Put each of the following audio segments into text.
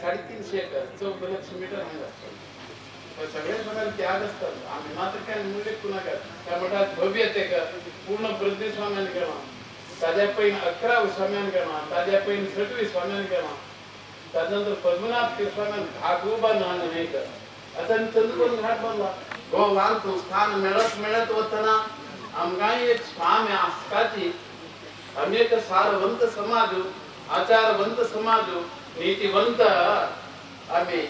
सगळ्याक 350 acre 14 lakh metre हांगा सगळे प्रकार त्याग असतात आम्ही मात्र काय मूल्य कुणाका त्या मठात भव्य ते का पूर्ण प्रदेश स्वाम्यान केला ताज्या पैन 11 स्वाम्यान केला ताज्या पैन 26 स्वाम्यान केला त्यानंतर पद्मनाभ स्वाम्यान घाट उभा नाही का आता चंद्रपूर घाट बांधला गोवान संस्थान मिळत होताना आमगा एक स्वामी आस्काची आम्ही एक सारवंत समाज आचारवंत समाज नीतिवंत आम्ही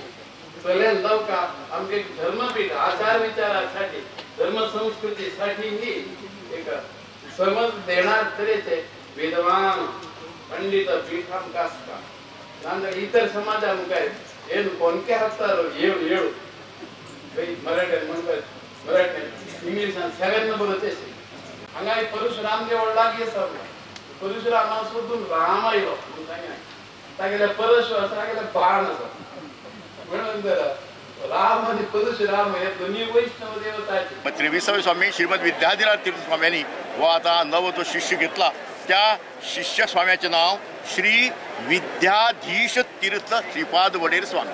चलेल जाऊ का आमचे धर्मपीठ आचार विचारासाठी धर्म संस्कृतीसाठी ही एक समज देणार तऱ्हेचे विद्वान पंडित पीठ आमकास का नांदर इतर समाजान काय ಏನು कोणके हत्तार येळू मराठी म्हणतात मराठी इंग्लिश सगळ्यांना बोलते हांगा परशुराम देवळ लागी सब परशुराम सोडून राम आयलो तागेले परशुराम तागेले बाण आसा म्हणून राम आणि परशुराम हे दोन्ही वैष्णव देवताचे 23वे स्वामी श्रीमद विद्याधीराज तीर्थ स्वाम्यांनी व आता नव तो शिष्य घेतला त्या शिष्य स्वाम्याचे नाव श्री विद्याधीश तीर्थ श्रीपाद वडेर स्वामी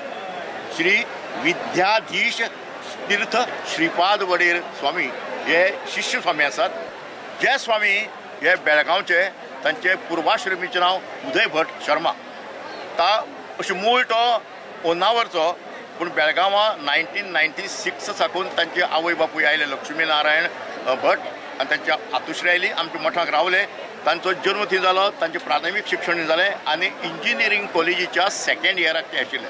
श्री विद्याधीश तीर्थ श्रीपाद वडेर स्वामी हे शिष्य स्वामी आसात जे स्वामी हे बेळगांवचे तांचे पूर्वाश्रमीचे नाव उदय भट शर्मा ता अशें मूळ तो होन्नावरचो पूण बेळगांवां 1996 साकून तांचे आवय बापूय आयले लक्ष्मी नारायण भट आनी तांच्या आतुश्री आयली आमच्या मठाक रावले तांचो जन्म थंय जालो तांचें प्राथमीक शिक्षण जालें आनी इंजिनियरींग कॉलेजीच्या 2nd इयराक ते आशिल्ले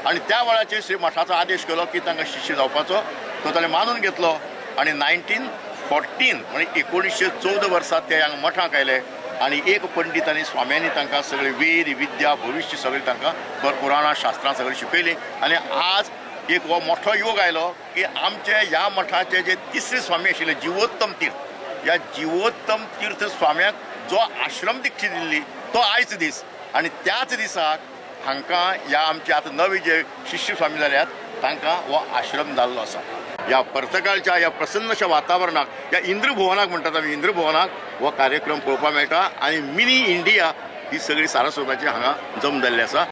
आनी त्या वेळाचेर श्री मठाचो आदेश केलो की तांकां शिष्य जावपाचो तो ताणें मानून घेतलो आनी 1914 म्हणजे 1914 वर्सा ते हांगा मठाक आयले आनी एक पंडित आनी स्वाम्यांनी तांकां सगळें वेद विद्या भविश्य सगळें तांकां पुराणां शास्त्रां सगळीं शिकयलीं आनी आज एक हो मोठो योग आयलो की आमचे ह्या मठाचे जे 3रे स्वामी आशिल्ले जिवोत्तम तीर्थ ह्या जिवोत्तम तीर्थ स्वाम्याक जो आश्रम दीक्षा दिल्ली तो आयज दीस आनी त्याच दिसाक हांकां ह्या आमचे आतां नवे जे शिष्य स्वामी जाल्यात तांकां हो आश्रम जाल्लो आसा ह्या पर्तगाळच्या ह्या प्रसन्नशा वातावरणाक ह्या इंद्रभुवनाक म्हणटात आमी इंद्रभुवनाक हो कार्यक्रम पळोवपाक मेळटा आनी मिनी इंडिया ही सगळी सारस्वताची हांगा जम जाल्ली आसा।